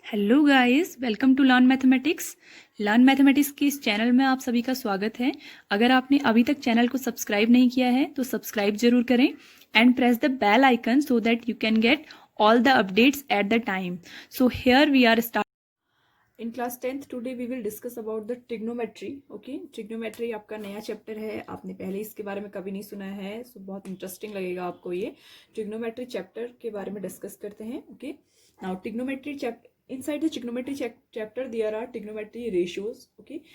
Hello guys, welcome to learn mathematics के इस channel में आप सभी का स्वागत है। अगर आपने अभी तक चैनल को सब्सक्राइब नहीं किया है तो सब्सक्राइब जरूर करें and press the bell icon so that you can get all the updates at the time. So here we are starting in class 10th. Today we will discuss about the trigonometry. Okay, trigonometry आपका नया chapter है, आपने पहले इसके बारे में कभी नहीं सुना है, सो बहुत इंटरेस्टिंग लगेगा आपको। ये trigonometry चैप्टर के बारे में डिस्कस करते हैं। Okay, now trigonometry chapter, inside the trigonometry chapter there are trigonometry ratios. Okay,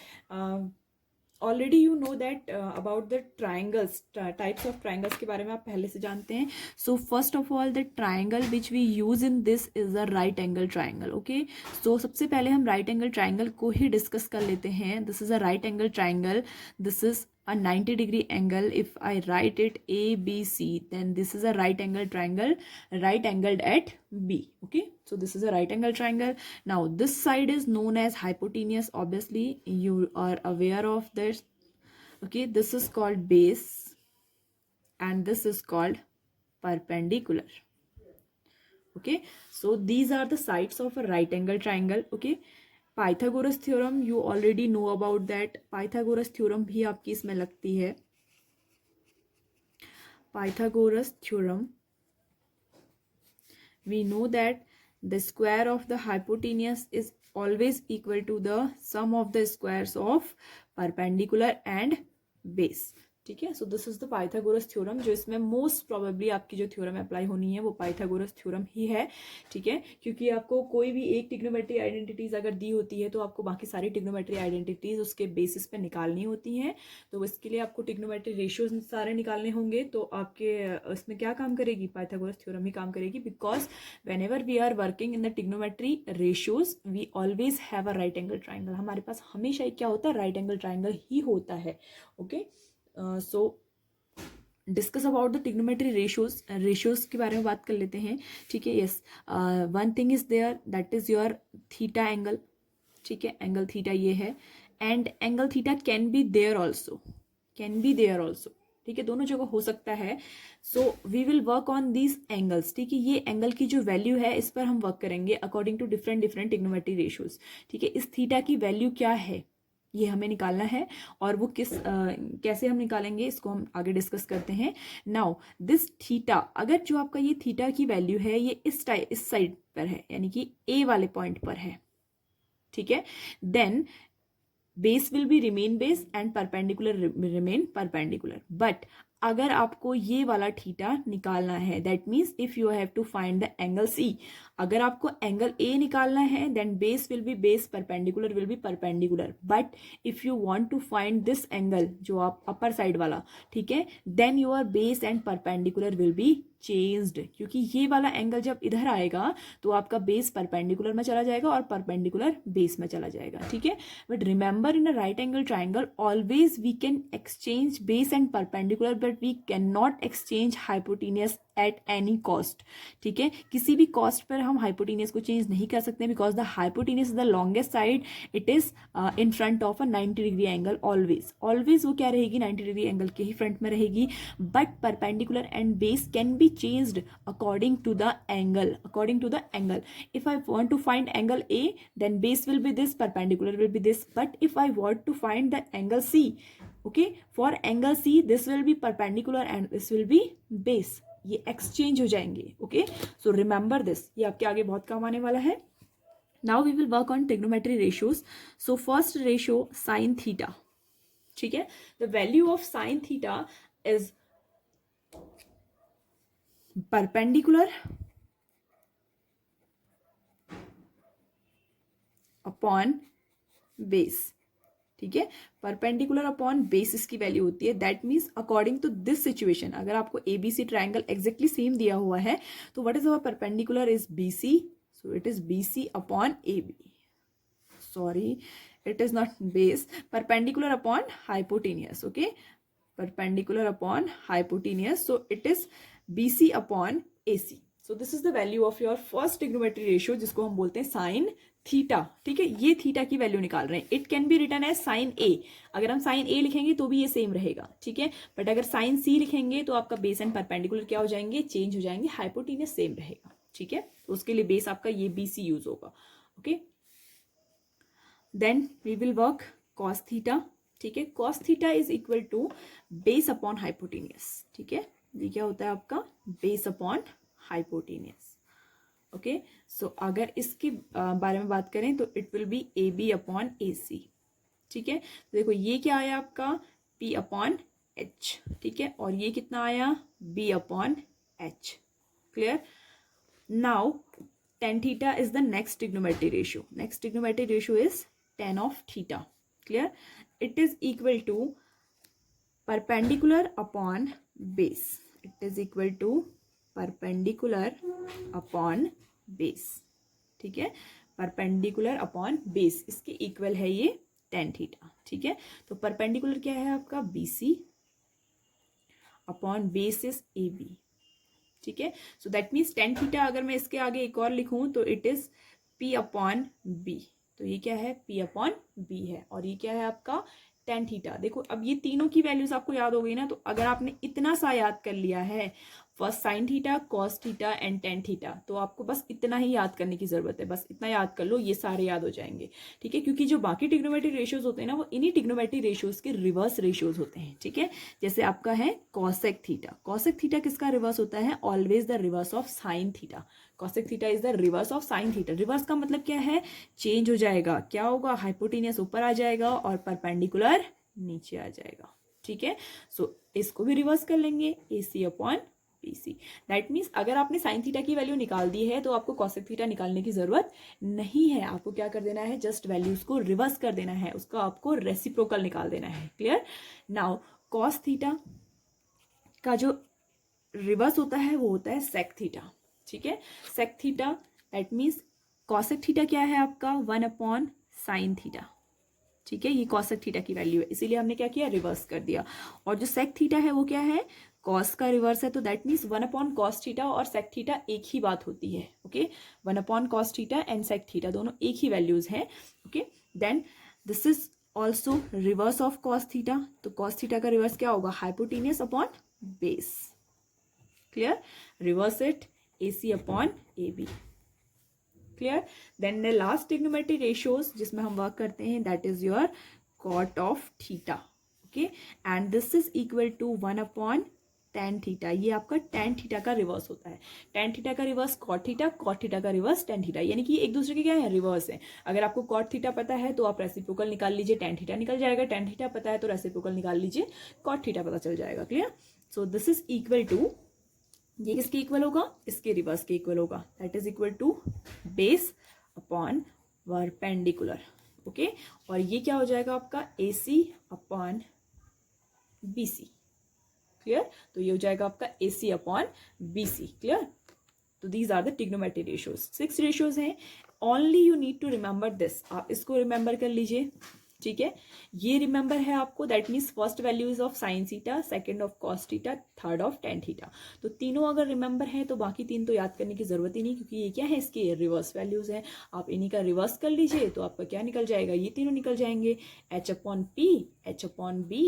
already you know that about the triangles, types of triangles के बारे में आप पहले से जानते हैं। So first of all the triangle which we use in this is the right angle triangle. Okay, so सबसे पहले हम राइट एंगल ट्राइंगल को ही डिस्कस कर लेते हैं। This is a right angle triangle, this is a 90 degree angle. If I write it ABC, then this is a right angle triangle, right angled at B. Okay, so this is a right angle triangle. Now this side is known as hypotenuse. Obviously you are aware of this. Okay, this is called base and this is called perpendicular. Okay, so these are the sides of a right angle triangle. Okay, Pythagoras theorem you already know about that. Pythagoras theorem भी आपकी इसमें लगती है। Pythagoras theorem we know that the square of the hypotenuse is always equal to the sum of the squares of perpendicular and base. ठीक है, so this is the Pythagoras theorem. जो इसमें most probably आपकी जो theorem apply होनी है वो Pythagoras theorem ही है। ठीक है, क्योंकि आपको कोई भी एक ट्रिग्नोमेट्री आइडेंटिटीज अगर दी होती है तो आपको बाकी सारी ट्रिग्नोमेट्री आइडेंटिटीज उसके बेसिस पे निकालनी होती हैं। तो इसके लिए आपको ट्रिग्नोमेट्री रेशियोज सारे निकालने होंगे। तो आपके इसमें क्या काम करेगी? पाइथागोरस थ्योरम ही काम करेगी, because whenever we are working in the trigonometry ratios we always have a right angle triangle. हमारे पास हमेशा क्या होता है? राइट एंगल ट्राइंगल ही होता है। Okay, so discuss about the trigonometry ratios के बारे में बात कर लेते हैं। ठीक है, yes, one thing is there that is your theta angle. ठीक है, एंगल थीटा ये है and angle theta can be there also, ठीक है, दोनों जगह हो सकता है। So we will work on these angles. ठीक है, ये एंगल की जो वैल्यू है इस पर हम वर्क करेंगे according to different trigonometry ratios. ठीक है, इस थीटा की वैल्यू क्या है ये हमें निकालना है और वो कैसे हम निकालेंगे इसको हम आगे डिस्कस करते हैं। नाउ दिस थीटा, अगर जो आपका ये थीटा की वैल्यू है ये इस साइड पर है, यानी कि ए वाले पॉइंट पर है। ठीक है, then base will be remain base and perpendicular remain perpendicular. But अगर आपको ये वाला थीटा निकालना है, that means if you have to find the angle C, अगर आपको एंगल ए निकालना है then base will be base, perpendicular will be perpendicular. But if you want to find this angle जो आप अपर साइड वाला, ठीक है, then your base and perpendicular will be changed, क्योंकि ये वाला एंगल जब इधर आएगा तो आपका बेस परपेंडिकुलर में चला जाएगा और परपेंडिकुलर बेस में चला जाएगा। ठीक है, but remember in a right angle triangle always we can exchange base and perpendicular, but we can not exchange hypotenuse at any cost. ठीक है, किसी भी कॉस्ट पर हम हाइपोटेनियस को चेंज नहीं कर सकते, because the hypotenuse is the longest side, it is in front of a 90 degree angle. Always वो क्या रहेगी? 90 डिग्री एंगल के ही फ्रंट में रहेगी। But perpendicular and base can be changed according to the angle. If I want to find angle A, then base will be this, perpendicular will be this. But if I want to find the angle C, okay, for angle C this will be perpendicular and this will be base. ये exchange हो जाएंगे। okay, so remember this, ये आपके आगे बहुत काम आने वाला है। Now we will work on trigonometry ratios. So first ratio sin theta. ठीक है, the value of sin theta is perpendicular upon base. ठीक है, परपेंडिकुलर अपॉन बेस इसकी वैल्यू होती है। That means according to this situation, अगर आपको ABC triangle exactly same दिया हुआ है तो what is our perpendicular is BC, so it is BC upon AB, sorry it is not base, perpendicular upon hypotenuse. Okay, perpendicular upon hypotenuse, so it is BC upon AC. So this is the value of your first trigonometry ratio जिसको हम बोलते हैं sin theta. ठीक है, ये theta की value निकाल रहे हैं। It can be written as sine A, अगर हम साइन ए लिखेंगे तो भी ये सेम रहेगा। ठीक है, बट अगर साइन सी लिखेंगे तो आपका बेस एंड परपेंडिकुलर क्या हो जाएंगे? चेंज हो जाएंगे, हाइपोटेनियस सेम रहेगा। ठीक है, तो उसके लिए बेस आपका ये BC यूज होगा। Okay, then we will work cos theta, ठीक है। Cos theta is equal to base upon hypotenuse, ठीक है। ये क्या होता है आपका, base upon hypotenuse, okay. So अगर इसके बारे में बात करें तो it will be A B upon A C, ठीक है। तो देखो ये क्या आया आपका, पी अपॉन एच, ठीक है, और ये कितना आया, B upon H, clear. Now tan theta is the next trigonometry ratio. Next trigonometry ratio is tan of theta, clear. It is equal to perpendicular upon base. It is equal to perpendicular upon base, ठीक है। Perpendicular upon base, इसके equal है ये tan theta, ठीक है। तो perpendicular क्या है आपका, BC upon base is AB, ठीक है। So that means tan theta अगर मैं इसके आगे एक और लिखूं तो it is P upon B, तो ये क्या है, P अपॉन B है, और ये क्या है आपका tan थीटा। देखो अब ये तीनों की वैल्यूज आपको याद हो गई ना, तो अगर आपने इतना सा याद कर लिया है, first sine theta, cos theta and tan theta, तो आपको बस इतना ही याद करने की जरूरत है, बस इतना याद कर लो, ये सारे याद हो जाएंगे, ठीक है। क्योंकि जो बाकी ट्रिग्नोमेट्री रेशियोज होते हैं ना, वो इन्हीं ट्रिग्नोमेट्री रेशियोज के रिवर्स रेशियोज होते हैं, ठीक है। जैसे आपका है कॉसेक थीटा, कॉसेक थीटा किसका रिवर्स होता है, always the reverse of sine theta. Cosec theta is the reverse of sine theta. Reverse का मतलब क्या है, चेंज हो जाएगा, क्या होगा, हाइपोटेनियस ऊपर आ जाएगा और परपेंडिकुलर नीचे आ जाएगा, ठीक है। सो इसको भी रिवर्स कर लेंगे, AC upon BC। That means अगर आपने साइन थीटा की वैल्यू निकाल दी है तो आपको कॉसेक थीटा निकालने की जरूरत नहीं है। आपको क्या कर देना है, जस्ट वैल्यूज को रिवर्स कर देना है, उसका आपको रेसिप्रोकल निकाल देना है, क्लियर। नाउ कॉस थीटा का जो रिवर्स होता है वो होता है सेक थीटा, ठीक है। Sec theta that means cosec theta क्या है आपका, 1 अपॉन साइन थीटा, ठीक है। ये कॉसेक थीटा की वैल्यू है, इसीलिए हमने क्या किया, रिवर्स कर दिया। और जो सेक थीटा है वो क्या है, कॉस का रिवर्स है, तो that means 1 upon cos theta और सेक थीटा एक ही बात होती है, okay. 1 upon cos theta and sec theta दोनों एक ही वैल्यूज हैं, okay. Then this is also reverse of cos theta, तो कॉस थीटा का रिवर्स क्या होगा, hypotenuse upon base, clear. Reverse it, AC upon AB, clear. Then the last trigonometry ratios जिसमें हम वर्क करते हैं, that is your cot of theta, okay. And this is equal to 1 upon tan theta. ये आपका tan theta का reverse होता है। tan theta का reverse cot theta, cot theta का रिवर्स tan थीटा, यानी कि एक दूसरे के क्या है, रिवर्स है। अगर आपको cot थीटा पता है तो आप रेसिप्रोकल निकाल लीजिए, tan थीटा निकल जाएगा। tan थीटा पता है तो रेसिप्रोकल निकाल लीजिए, cot थीटा पता चल जाएगा, clear. So this is equal to, ये किसके इक्वल होगा, इसके रिवर्स के इक्वल होगा, that is equal to base upon perpendicular, okay. और ये क्या हो जाएगा आपका, AC अपॉन BC, क्लियर। तो ये हो जाएगा आपका AC अपॉन BC, क्लियर। तो these are the trigonometry ratios, 6 ratios हैं। Only you need to remember this, आप इसको रिमेंबर कर लीजिए, ठीक है। ये रिमेंबर है आपको, that means first value is of sine theta, second of cos theta, third of tan theta. तो तीनों अगर रिमेंबर है तो बाकी तीन तो याद करने की जरूरत ही नहीं, क्योंकि ये क्या है, इसके रिवर्स वैल्यूज हैं। आप इन्हीं का रिवर्स कर लीजिए तो आपका क्या निकल जाएगा, ये तीनों निकल जाएंगे, H upon P, H upon B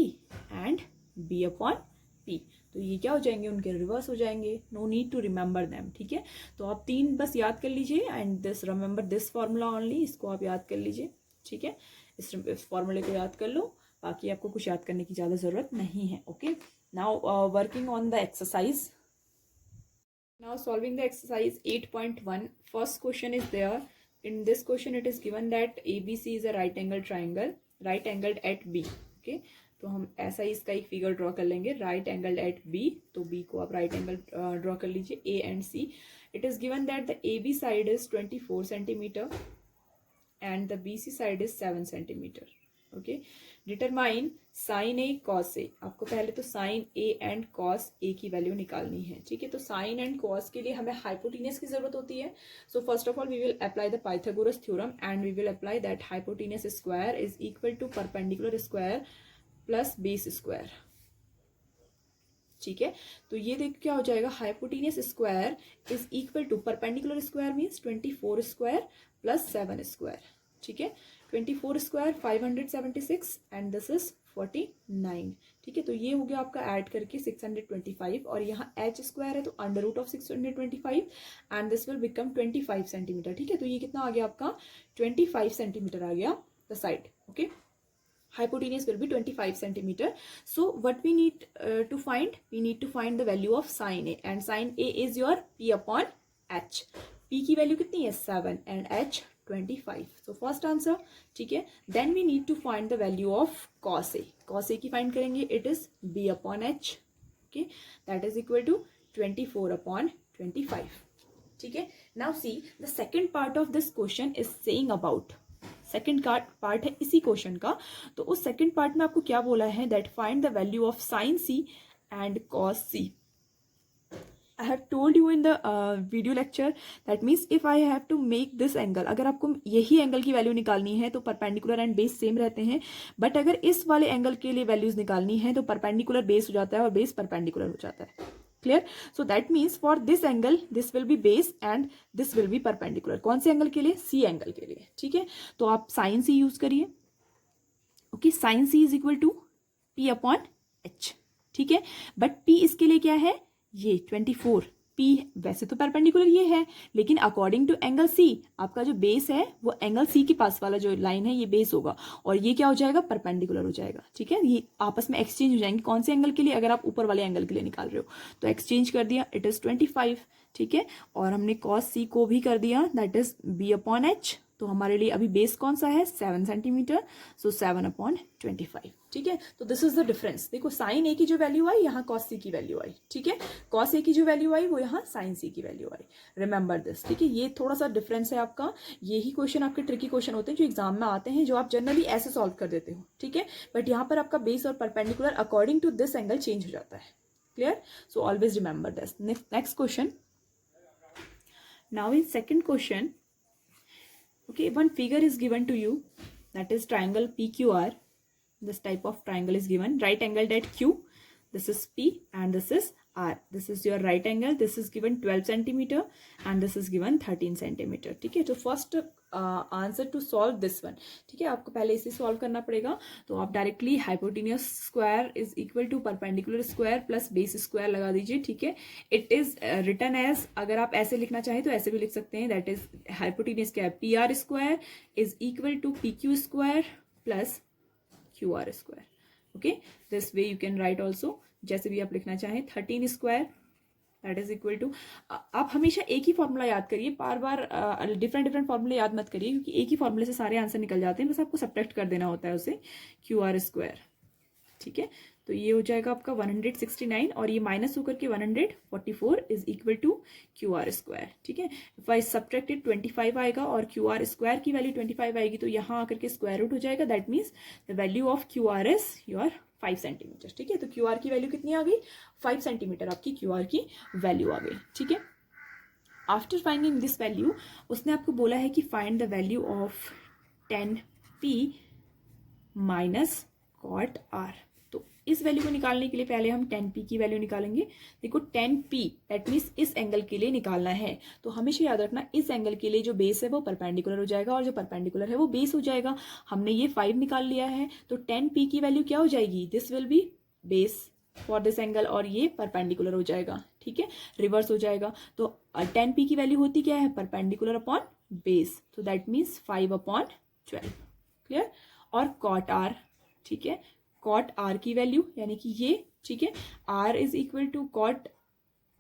and B upon P। तो ये क्या हो जाएंगे, उनके रिवर्स हो जाएंगे, no need to remember them, ठीक है। तो आप तीन बस याद कर लीजिए and this remember this formula only, इसको आप याद कर लीजिए, ठीक है। इस फॉर्मूले को याद कर लो, बाकी आपको कुछ याद करने की ज़्यादा ज़रूरत नहीं है, okay. Now working on the exercise, now solving the exercise 8.1, first question is there. In this question it is given that ABC is a right angle triangle, right angled at B, okay. तो हम ऐसा ही इसका एक figure draw कर लेंगे, right angle eight B, तो B को आप राइट एंगल ड्रॉ कर लीजिए, A and C। It is given that the AB side is 24 centimetre and the BC side is 7 centimeter, okay. Determine sin A cos A, आपको पहले तो sin A and cos A की value निकालनी है, ठीक है। तो sin and cos के लिए हमें हाइपोटेनियस की जरूरत होती है। So first of all we will apply the Pythagoras theorem and we will apply that hypotenuse square is equal to perpendicular square plus base square, ठीक है। तो ये देखो क्या हो जाएगा, hypotenuse square is equal to perpendicular square means 24 square plus 7 square, ठीक है। 24 स्क्वायर 576 एंड दिस इज 649, ठीक है। तो ये हो गया आपका ऐड करके 625 और यहाँ h स्क्वायर है तो under root of 625 and this will become 25 centimetre, ठीक है। तो ये कितना आ गया आपका 25 सेंटीमीटर आ गया the side, okay. Hypotenuse will be 25 centimeter. So what we need to find? We need to find the value of sin A, and sin A is your P upon H. P की value कितनी है 7 and H 25. So first answer, ठीक है। Then we need to find the value of cos A. Cos A की find करेंगे, it is B upon H, okay, that is equal to 24 upon 25, ठीक है। Now see the second part of this question is saying about, second part है इसी question का। तो उस second part में आपको क्या बोला है, that find the value of sine C and cos C. I have told you in the video lecture that means if I have to make this angle, अगर आपको यही एंगल की वैल्यू निकालनी है तो परपेंडिकुलर एंड बेस सेम रहते हैं, but अगर इस वाले एंगल के लिए वैल्यूज निकालनी है तो परपेंडिकुलर बेस हो जाता है और बेस परपेंडिकुलर हो जाता है। Clear? So that means for this angle this will be base and this will be perpendicular. कौन से एंगल के लिए? सी एंगल के लिए, ठीक है। तो आप साइन सी यूज करिए, okay. Sine C is equal to P upon H, ठीक है। बट पी इसके लिए क्या है, ये 24। पी वैसे तो परपेंडिकुलर ये है, लेकिन अकॉर्डिंग टू एंगल सी आपका जो बेस है वो एंगल सी के पास वाला जो लाइन है ये बेस होगा और ये क्या हो जाएगा, परपेंडिकुलर हो जाएगा, ठीक है। ये आपस में एक्सचेंज हो जाएंगे। कौन से एंगल के लिए? अगर आप ऊपर वाले एंगल के लिए निकाल रहे हो तो एक्सचेंज कर दिया, इट इज 25, ठीक है। और हमने कॉस सी को भी कर दिया, that is B upon H. तो हमारे लिए अभी बेस कौन सा है, 7 सेंटीमीटर, सो 7 अपॉन 25, ठीक है। तो दिस इज द डिफरेंस। देखो साइन ए की जो वैल्यू आई यहाँ कॉस सी की वैल्यू आई, ठीक है। कॉस ए की जो वैल्यू आई वो यहाँ साइन सी की वैल्यू आई। रिमेंबर दिस, ठीक है। ये थोड़ा सा डिफरेंस है आपका। यही क्वेश्चन आपके ट्रिकी क्वेश्चन होते हैं जो एग्जाम में आते हैं, जो आप जनरली ऐसे सॉल्व कर देते हो, ठीक है। बट यहाँ पर आपका बेस और perpendicular according to this angle change हो जाता है। Clear? So always remember this. Next question, now in second question, okay, one figure is given to you, that is triangle PQR. This type of triangle is given, right angled at Q, this is P and this is R. This is your right angle, this is given 12 centimeter and this is given 13 centimeter, ठीक है। तो first answer to solve this one, ठीक है, आपको पहले इसे solve करना पड़ेगा। तो आप directly hypotenuse square is equal to perpendicular square plus base square लगा दीजिए, ठीक है। इट इज रिटन एज, अगर आप ऐसे लिखना चाहें तो ऐसे भी लिख सकते हैं, दैट इज हाइपोटेन्यूस क्या है, P R square is equal to P Q square plus Q R square, okay. This way you can write also, जैसे भी आप लिखना चाहें। 13 square that is equal to, आप हमेशा एक ही फॉर्मूला याद करिए, बार बार डिफरेंट फॉर्मूले याद मत करिए, क्योंकि एक ही फॉर्मूले से सारे आंसर निकल जाते हैं, बस आपको सब्ट्रैक्ट कर देना होता है उसे, क्यू आर स्क्वायर, ठीक है। तो ये हो जाएगा आपका 169 और ये माइनस होकर के 144 is equal to Q R square, ठीक है। इफ आई सब्ट्रैक्टेड 25 आएगा और क्यू आर स्क्वायर की वैल्यू 25 आएगी, तो यहाँ आकर के स्क्वायर रूट हो जाएगा, that means the value of Q R is your 5 centimetre, ठीक है। तो क्यू आर की वैल्यू कितनी आ गई, 5 सेंटीमीटर आपकी क्यू आर की वैल्यू आ गई, ठीक है। आफ्टर फाइंडिंग दिस वैल्यू, उसने आपको बोला है कि find the value of 10p minus cot R. तो इस वैल्यू को निकालने के लिए पहले हम 10p की वैल्यू निकालेंगे। देखो 10p दैट मीन्स इस एंगल के लिए निकालना है, तो हमेशा याद रखना इस एंगल के लिए जो बेस है वो परपेंडिकुलर हो जाएगा और जो परपेंडिकुलर है वो बेस हो जाएगा। हमने ये 5 निकाल लिया है, तो 10p की वैल्यू क्या हो जाएगी, this will be base for this angle और ये परपेंडिकुलर हो जाएगा, ठीक है, रिवर्स हो जाएगा। तो 10p की वैल्यू होती क्या है, परपेंडिकुलर अपॉन बेस, तो दैट मीन्स 5 अपॉन 12, क्लियर। और कॉट आर, ठीक है, कॉट आर की वैल्यू यानी कि ये, ठीक है, R is equal to cot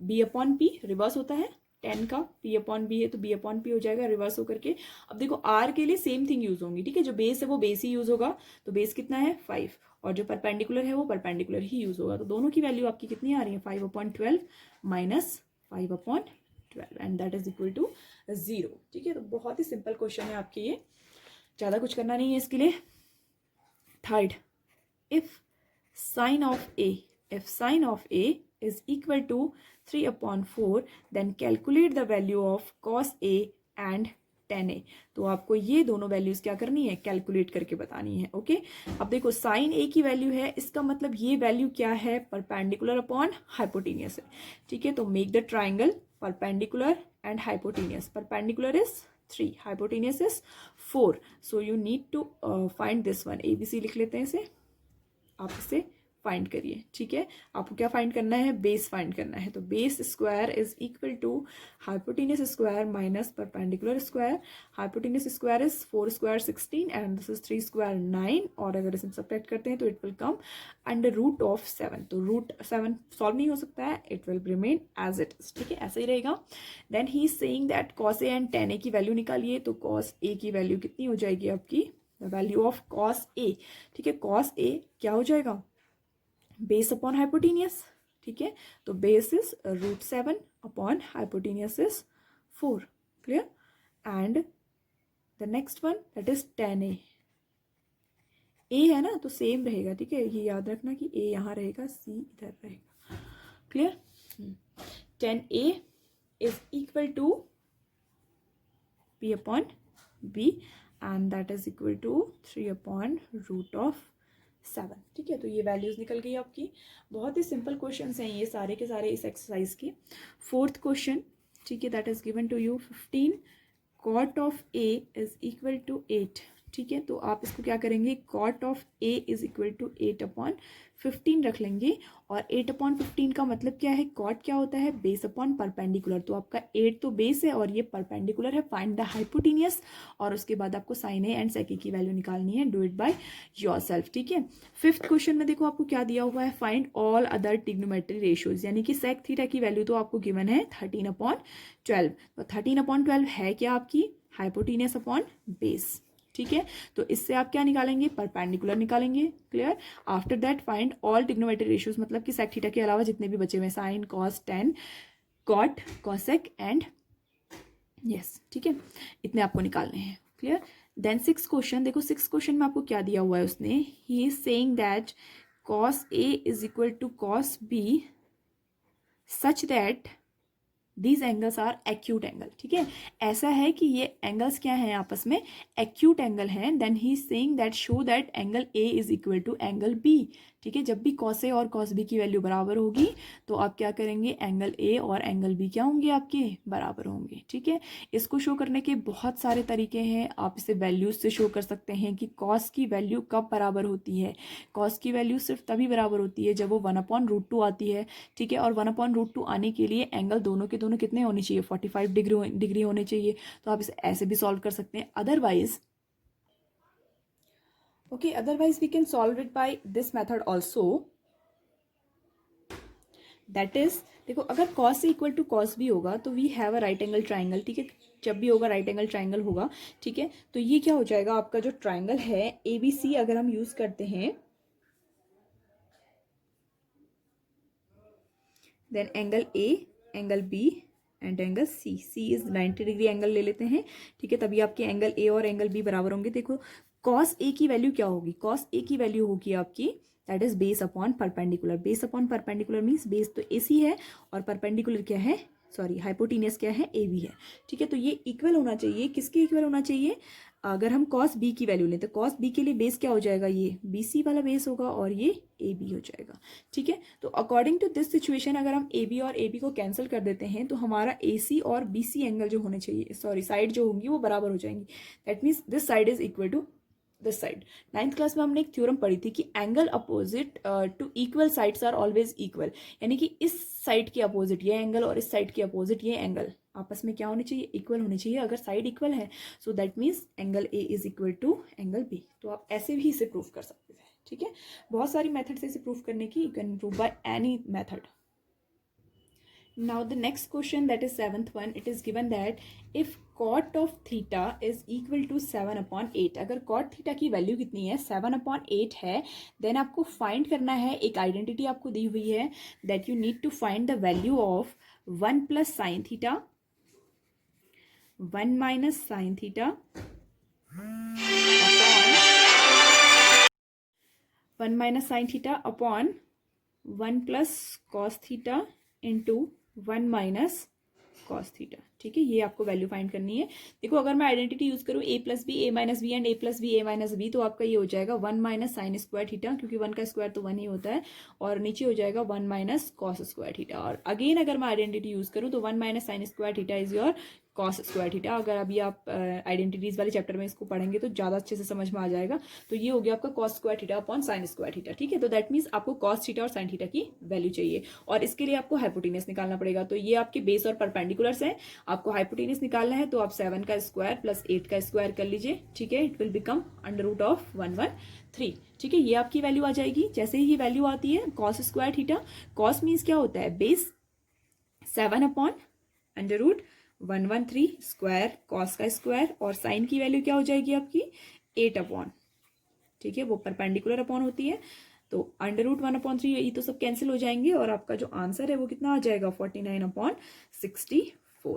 B upon P, reverse होता है 10 का पी अपॉन बी है तो बी अपॉन पी हो जाएगा रिवर्स होकर के। अब देखो आर के लिए सेम थिंग यूज होंगी, ठीक है, जो बेस है वो बेस ही यूज होगा, तो बेस कितना है 5 और जो परपेंडिकुलर है वो परपेंडिकुलर ही यूज होगा। तो दोनों की वैल्यू आपकी कितनी आ रही है, 5 upon 12 minus 5 upon 12 and that is equal to 0, ठीक है। तो बहुत ही सिंपल क्वेश्चन है आपके, ये ज़्यादा कुछ करना नहीं है इसके लिए। Third, if sine of A is equal to 3 upon 4, then calculate the value of cos A and tan A। तो आपको ये दोनों वैल्यूज क्या करनी है, कैलकुलेट करके बतानी है, ओके। अब देखो साइन A की वैल्यू है, इसका मतलब ये वैल्यू क्या है, परपेंडिकुलर अपॉन हाइपोटेनियस है, ठीक है। तो make the triangle perpendicular and hypotenuse, perpendicular is 3, hypotenuse is 4, so you need to find this one, ABC लिख लेते हैं इसे, आप इसे फाइंड करिए, ठीक है। आपको क्या फाइंड करना है, बेस फाइंड करना है। तो base square is equal to hypotenuse square minus perpendicular square. Hypotenuse square is 4 square 16 and this is 3 square 9, और अगर इसे सब्ट्रैक्ट करते हैं तो it will come under root of 7। तो रूट 7 सॉल्व नहीं हो सकता है, it will remain as it is, ठीक है, ऐसे ही रहेगा। Then he is saying that cos A and tan a की वैल्यू निकालिए। तो कॉस ए की वैल्यू कितनी हो जाएगी आपकी, the value of cos A, ठीक है। कॉस ए क्या हो जाएगा, बेस अपॉन हाइपोटेनियस, ठीक है। तो base is root 7 upon hypotenuse is 4, clear. And the next one that is tan a, A है ना तो सेम रहेगा, ठीक है। ये याद रखना कि ए यहाँ रहेगा, सी इधर रहेगा, clear. tan a is equal to p upon b and that is equal to 3 upon root of 7, ठीक है। तो ये वैल्यूज निकल गई आपकी। बहुत ही सिंपल क्वेश्चन हैं ये सारे के सारे इस एक्सरसाइज के। फोर्थ क्वेश्चन, ठीक है, that is given to you 15 cot of a is equal to 8, ठीक है। तो आप इसको क्या करेंगे, cot of a is equal to 8 upon 15 रख लेंगे। और 8 अपॉन 15 का मतलब क्या है, cot क्या होता है, बेस अपॉन परपेंडिकुलर। तो आपका 8 तो बेस है और ये परपेंडिकुलर है। फाइंड द हाइपोटेनियस, और उसके बाद आपको साइन ए एंड सेक ए की वैल्यू निकालनी है। डू इट बाय योरसेल्फ, ठीक है। फिफ्थ क्वेश्चन में देखो आपको क्या दिया हुआ है, find all other trigonometry ratios, यानी कि सेक थीटा की वैल्यू तो आपको गिवन है 13 अपॉन 12। तो 13 अपॉन 12 है क्या आपकी, हाइपोटेनियस अपॉन बेस, ठीक है। तो इससे आप क्या निकालेंगे, परपेंडिकुलर निकालेंगे, clear. After that find all trigonometry ratios, मतलब कि सेक थीटा के अलावा जितने भी बचे हुए, sine cos tan cot cosec and yes, ठीक है, इतने आपको निकालने हैं, क्लियर। देन सिक्स क्वेश्चन देखो, सिक्स क्वेश्चन में आपको क्या दिया हुआ है उसने, he is saying that cos A is equal to cos B such that these angles are acute angle, ठीक है। ऐसा है कि ये एंगल्स क्या हैं, आपस में एक्यूट एंगल हैं। Then he is saying that show that angle A is equal to angle B, ठीक है। जब भी कॉस ए और कॉस बी की वैल्यू बराबर होगी तो आप क्या करेंगे, एंगल ए और एंगल बी क्या होंगे, आपके बराबर होंगे, ठीक है। इसको शो करने के बहुत सारे तरीके हैं। आप इसे वैल्यूज से शो कर सकते हैं कि कॉस की वैल्यू कब बराबर होती है। कॉस की वैल्यू सिर्फ तभी बराबर होती है जब वो 1/√2 आती है, ठीक है। और 1/√2 आने के लिए एंगल दोनों के दोनों कितने होने चाहिए, 45 डिग्री होने चाहिए। तो आप इसे ऐसे भी सॉल्व कर सकते हैं। Otherwise okay, otherwise we can solve it by this method also, that is देखो, अगर cos से इक्वल टू cos भी होगा तो we have a right angle triangle, ठीक है। जब भी होगा राइट एंगल ट्राइंगल होगा, ठीक है। तो ये क्या हो जाएगा, आपका जो ट्राइंगल है ABC अगर हम यूज करते हैं, then angle A, angle B and angle C, C is 90 degree angle ले लेते हैं, ठीक है। तभी आपके एंगल A और एंगल B बराबर होंगे। देखो cos A की वैल्यू क्या होगी, cos A की वैल्यू होगी आपकी that is base upon perpendicular. Base upon perpendicular means base तो AC है और परपेंडिकुलर क्या है, सॉरी हाइपोटेनियस क्या है, AB है, ठीक है। तो ये इक्वल होना चाहिए, किसके इक्वल होना चाहिए, अगर हम cos B की वैल्यू लें तो cos B के लिए बेस क्या हो जाएगा, ये BC वाला बेस होगा और ये AB हो जाएगा, ठीक है। तो अकॉर्डिंग टू दिस सिचुएशन अगर हम AB और AB को कैंसिल कर देते हैं तो हमारा AC और BC एंगल जो होने चाहिए, सॉरी साइड जो होंगी वो बराबर हो जाएंगी। That means this side is equal to this side. 9th class में हमने एक थ्योरम पढ़ी थी कि angle opposite to equal sides are always equal, यानी कि इस साइड के अपोजिट ये एंगल और इस साइड के अपोजिट ये एंगल आपस में क्या होने चाहिए, इक्वल होने चाहिए। अगर साइड इक्वल है so that means angle A is equal to angle B. तो आप ऐसे भी इसे प्रूफ कर सकते हैं, ठीक है। बहुत सारी मेथड से इसे प्रूफ करने की, you can prove by any method. Now the next question, that is 7th one, it is given that if cot of theta is equal to 7/8, अगर cot theta की वैल्यू कितनी है, 7/8 है, देन आपको फाइंड करना है, एक आइडेंटिटी आपको दी हुई है that you need to find the value of 1 plus sin theta, 1 minus sin theta upon 1 minus sin theta upon 1 plus cos theta into 1 minus cos theta, ठीक है। ये आपको वैल्यू फाइंड करनी है। देखो अगर मैं आइडेंटिटी यूज करूँ a plus B, a minus B and a plus B, a minus B, तो आपका ये हो जाएगा 1 माइनस साइन स्क्वायर थीटा, क्योंकि 1 का स्क्वायर तो 1 ही होता है, और नीचे हो जाएगा 1 माइनस कॉस स्क्वायर थीटा। और अगेन अगर मैं आइडेंटिटी यूज करूँ तो 1 minus sine square theta is your cos square theta. अगर अभी आप आइडेंटिटीज वाले चैप्टर में इसको पढ़ेंगे तो ज़्यादा अच्छे से समझ में आ जाएगा। तो ये हो गया आपका cos square theta upon sine square theta, ठीक है। तो दैट मीन्स आपको कॉस थीटा और साइन थीटा की वैल्यू चाहिए, और इसके लिए आपको हाइपोटेनस निकालना पड़ेगा। तो ये आपके बेस और परपेंडिकुलर्स हैं, आपको हाइपोटेनस निकालना है। तो आप 7 का स्क्वायर प्लस 8 का स्क्वायर कर लीजिए, ठीक है। इट विल बिकम √113, ठीक है। ये आपकी वैल्यू आ जाएगी। जैसे ही ये वैल्यू आती है cos square theta, cos means क्या होता है, बेस 7 अपॉन √113 स्क्वायर कॉस का स्क्वायर, और साइन की वैल्यू क्या हो जाएगी आपकी 8 अपॉन, ठीक है, वो परपेंडिकुलर अपॉन होती है। तो √1/3 ये तो सब कैंसिल हो जाएंगे, और आपका जो आंसर है वो कितना आ जाएगा 49/64।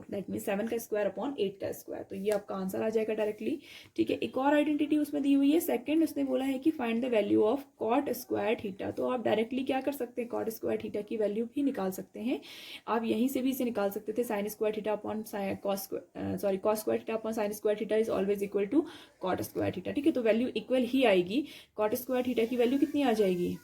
दैट मीन 7 का स्क्वायर अपॉन 8 का स्क्वायर। तो ये आपका आंसर आ जाएगा डायरेक्टली, ठीक है। एक और आइडेंटिटी उसमें दी हुई है, सेकंड उसने बोला है कि find the value of cot square theta. तो आप डायरेक्टली क्या कर सकते हैं, कॉट स्क्वायर थीटा की वैल्यू भी निकाल सकते हैं। आप यहीं से भी इसे निकाल सकते थे, sine square theta upon cos square theta upon sine square theta is always equal to cot square theta, ठीक है। तो वैल्यू इक्वल ही आएगी। कॉट स्क्वायर थीटा की वैल्यू कितनी आ जाएगी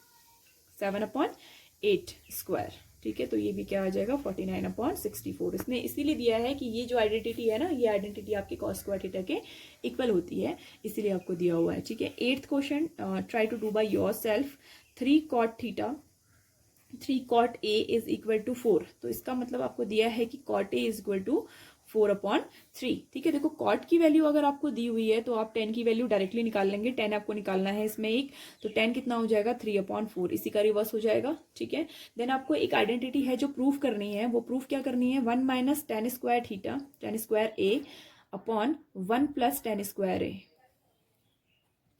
7/8 स्क्वायर, ठीक है। तो ये भी क्या आ जाएगा 49/64। इसने इसीलिए दिया है कि ये जो आइडेंटिटी है ना, ये आइडेंटिटी आपके कॉस स्क्वायर थीटा के इक्वल होती है, इसीलिए आपको दिया हुआ है, ठीक है। 8th question, try to do by yourself. 3 cot theta 3 cot A is equal to 4। तो इसका मतलब आपको दिया है कि cot A is equal to 4/3, ठीक है। देखो कॉट की वैल्यू अगर आपको दी हुई है तो आप 10 की वैल्यू डायरेक्टली निकाल लेंगे। 10 आपको निकालना है इसमें एक, तो 10 कितना हो जाएगा 3/4, इसी का रिवर्स हो जाएगा, ठीक है। देन आपको एक आइडेंटिटी है जो प्रूफ करनी है, वो प्रूफ क्या करनी है, 1 - tan square theta tan square A upon 1 + tan square A,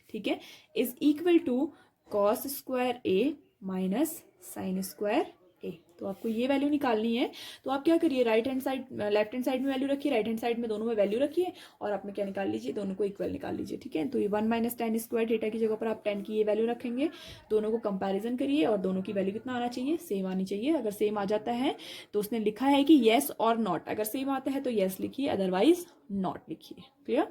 ठीक है, is equal to cos square A minus sine square A। तो आपको ये वैल्यू निकालनी है। तो आप क्या करिए, right hand side left hand side में वैल्यू रखिए, राइट हैंड साइड में दोनों में वैल्यू रखिए, और आप में क्या निकाल लीजिए, दोनों को इक्वल निकाल लीजिए, ठीक है। तो ये 1 - tan स्क्वायर थीटा की जगह पर आप 10 की ये वैल्यू रखेंगे, दोनों को कंपैरिजन करिए, और दोनों की वैल्यू कितना आना चाहिए, सेम आनी चाहिए। अगर सेम आ जाता है तो उसने लिखा है कि येस और नॉट, अगर सेम आता है तो येस लिखिए, अदरवाइज नॉट लिखिए। क्लियर।